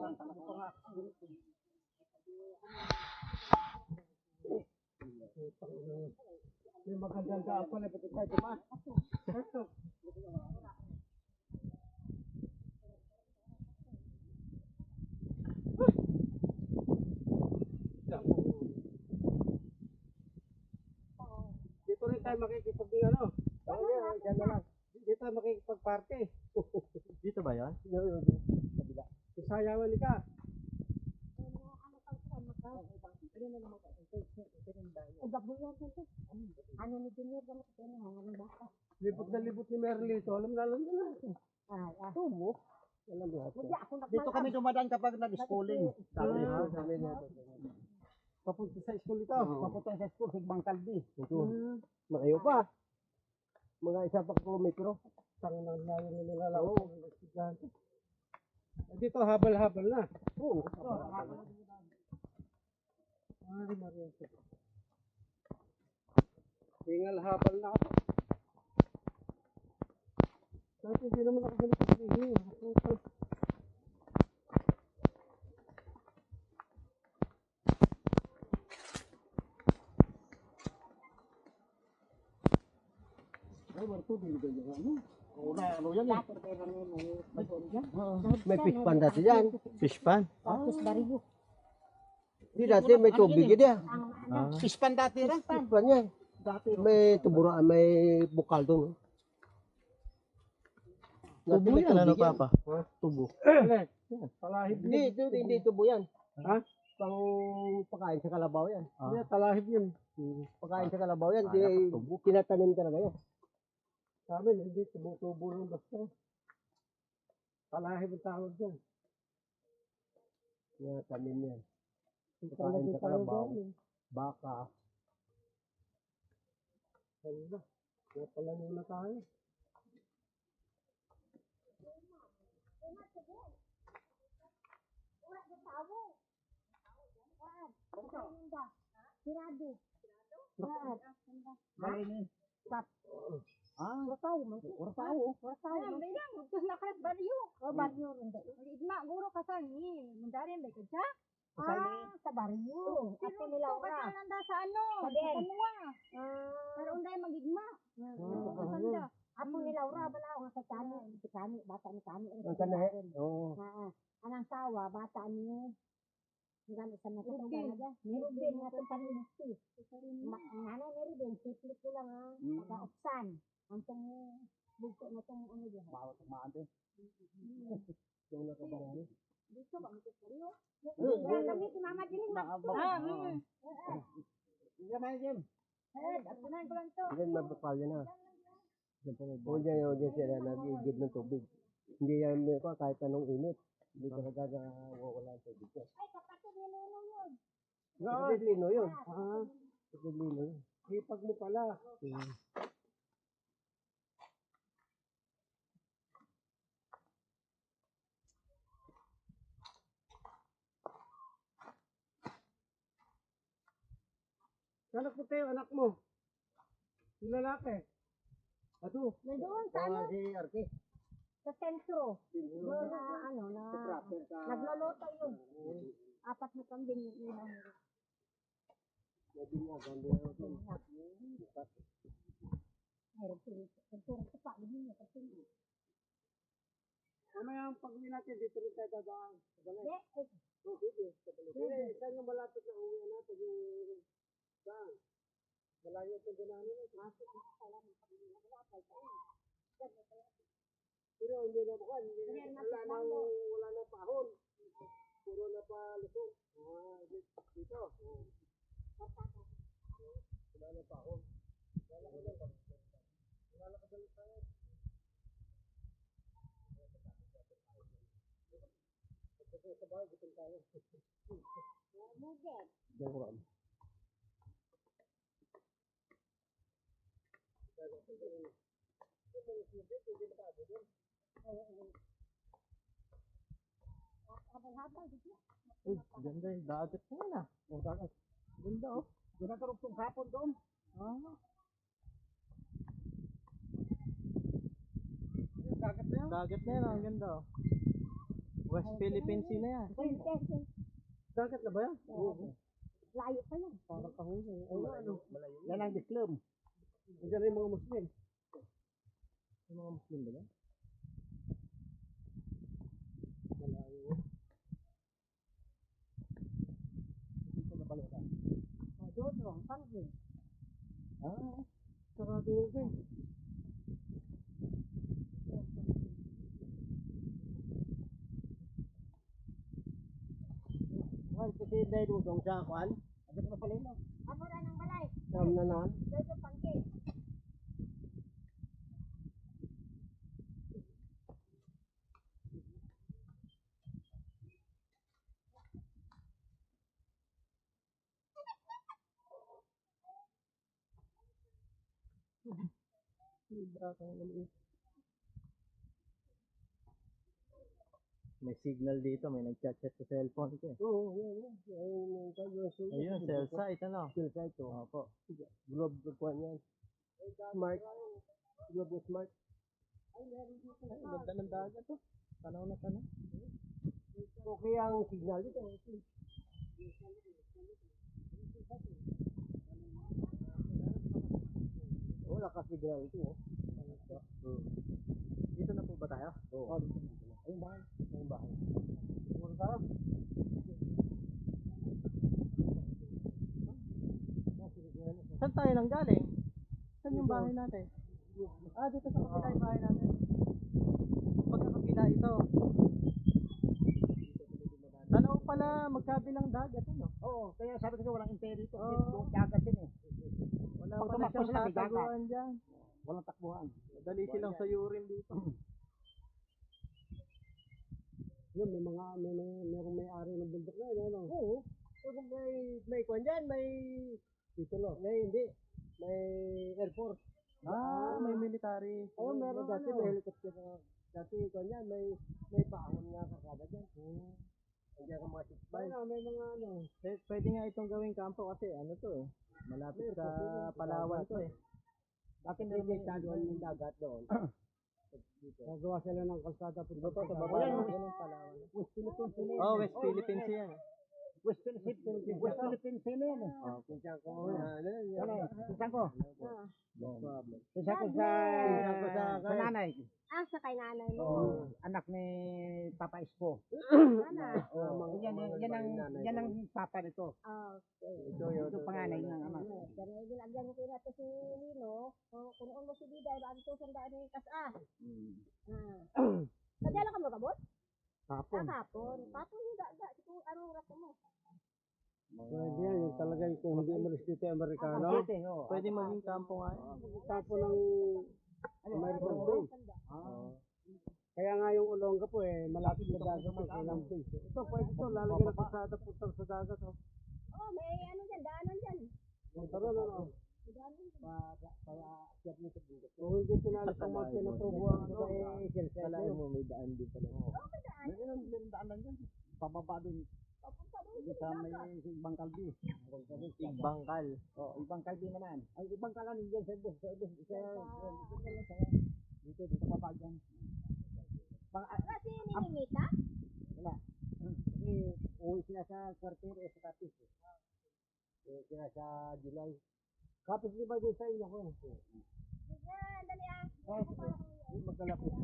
May magandang daan pala, pati tayo tumaan. Dito rin tayo makikipag ano. Diyan na lang. Dito tayo makikipag-party. Dito ba yan? Sayawan ka. Ano ni Junior ba ng baka? Libot na libot ni Merlito. Alam na. Tumo. Alam mo. Dito kami dumadaan kapag nag-schooling. Sabi niya. Papunta sa school ito. Papunta sa school, Sigbang Kaldi. Malayo pa. Mga 1 kilometro. Tangang layo na nilalaro. Dito habal-habal na. Oo. Ay, Maria. Tingal habal na ako. Dati hindi naman ako ganito sabihin. Ay, marto, binigay niya ano? Oo na, ano yan eh. May fish pan dati yan. Fish pan? Tapos bariyo. Hindi dati may tubig yan. Fish pan dati rin. Fish pan yan. Dati may tuburan, may bukal doon. Tubo yan, ano papa? Tubo. Talahib. Hindi tubo yan. Ha? Pang pagkain sa kalabaw yan. Hindi, talahib yan. Pagkain sa kalabaw yan. Hindi, tinatanim talaga yan. Sa amin, hindi tubo lang basta. Talahib ang tawag yan. Tinatanim yan. Pagkain sa kalabaw, baka. Hala, napalayo na tayo. Sirado. Malinis. Urasao man. Urasao. Terus nakat bariyo. Oh, bariyo rin dahil. Igma, guro ka sa ni. Mandarin ba ka siya? Sa bariyo. Ato nila Ito ora. ka nanda sa ano? Sa din. Sa muwa. Pero unday magigma. Sanda. Apo nila ora bala ang sa kani. Si kani, bata ni kani. Ang kanahe? Oo. Anang sawa, bata ni. Ngano sa mga ito talaga. Ni Ruben nga itong paninesti. Ang nanay ni Ruben, siplit ko lang ha. Pag-auksan. Ang itong bugto na itong ano dyan. Bawat tumaan din. Yung nakabarani. Dito ba mo bariyo? Kami si Mama Jiling. Hindi naman yun. Atunan ko lang to. Yan, mabapalya na. O dyan sila nag-igib ng tubig. Hindi yan kahit anong init. Hindi talaga wala ang tubig. Ay, kapatid ni Lino yun. Kapatid Lino yun. Kapatid Lino yun. Hipag mo pala. Anak mo tayo, anak mo. Yung lalaki. Ato. Nandoon sa ano? Si Arke. Sa sentro. Doon na ano na. Nagluluto yun. 4 na kambing yung ilaw nila. Meron sila. Sentro sa pa. Mamaya ang pag-uwi natin, dito rin tayo dadaan. Yes. Sige, saan yung malapit na uwi natin? Saan? Malayo ito gano'n. Pero hindi na bukan. Wala na pahon. Puro na pa lusong. Dito. Wala na pahon. Wala ka dalit tayo. Sa bahay, gutom tayo. Muget. Diyan. Habal-habal dito. Uy, ganda yung dagat na yan ah. O, dagat. Ganda oh. Ginakarugtong hapon doon. Dagat na yun. Dagat na yan, ang ganda oh. West Philippine Sea na yan. Quintessence. Dagat na ba yan? Layo pa yan. Parang kahuli. Ano? Yan ang Islam. Diyan rin mga Muslim. Yung mga Muslim ba yan? Malayo. Dito na pala. Doon, pangin. Sarado yung din. Kasi dahil udong sa kwan. Ano ka pala yun? Amo na ng balay. Sam na nan. Doon, pangin. May signal dito, may nag-chat-chat sa cellphone ko eh. Oo, yan. Ayun, cell site ano? Cell site to. Opo. Globe ko kwan yan. Smart. Globe na smart. Ay, ganda ng dagat to. Tanaw na tanaw. Okay ang signal dito. Wala ka signal ito. Dito na po ba tayo? Oo. Ayun bahay. Ayun bahay. Puro ka. Saan tayo nang galing? Saan yung bahay natin? Dito sa kapila yung bahay natin. Pagkakapila ito. Tanaw pala, magkabilang dagat ano? Oo, kaya sabi ko walang imperi ito. Oo. Dagat din eh. Wala Pag pala tumakbo siyang sila, may dagat. tataguan dyan. Walang takbuhan. Madali silang sayurin dito. Yun, may mga, merong may-ari ng bundok na yun, ano? Oo. Kung may kwan dyan, may titulo. Hindi. May Air Force. May military. Ayun, meron dati, may helicopter na. Dati kwan dyan, may paahon nga kakada dyan. Hindi ka mga sisbay. May mga ano. Pwede nga itong gawing kampo kasi ano to eh. Malapit sa Palawan to eh. Dati may taluan yung dagat doon. Nagawa sila ng kalsada po dito sa baba. Yan ang Palawan. West Philippines yun. Oh, West Philippines yan. West Philippines yun yan. Pinsan ko. Pinsan ko. Pinsan ko sa nanay. Sa kay nanay mo. Anak ni Papa Isko. Sana. Yan ang papa nito. Okay. Ito panganay ng anak. Pero ginagyan ko natin si Lino. Kung mo si Diday, bago to sandaan yung kasa. Kadala ka mo kabot? Hapon. Hapon. Tapos yung daga. Kung anong rato mo. Pwede yan. Yung talagang kung hindi umalis dito yung Amerikano. Pwede maging kampo nga. Tapo ng American base. Kaya nga yung Olonga po eh, malapit sa dagat po ilang base. Ito pwede ito, lalagyan ng kasada puntang sa dagat. May ano dyan, daanan dyan. Tara na no. Para mo sa bundok. Kung hindi pinalis ang mga pinatubuhan sa Chelsea. Kalahin mo may daan din pala. Meron daan lang dyan. Pababa dun. Sa may ibang kalbi. Igbangkal. Ibang kalbi naman. Ay, ibang kalan dyan sa dito pababa dyan. Kasi niningita? Wala. Kasi uwi sila sa kwartero sa Kapis. Sila sa July. Kapis di ba doon sa inyo ko? Yan, dali Magkalapit.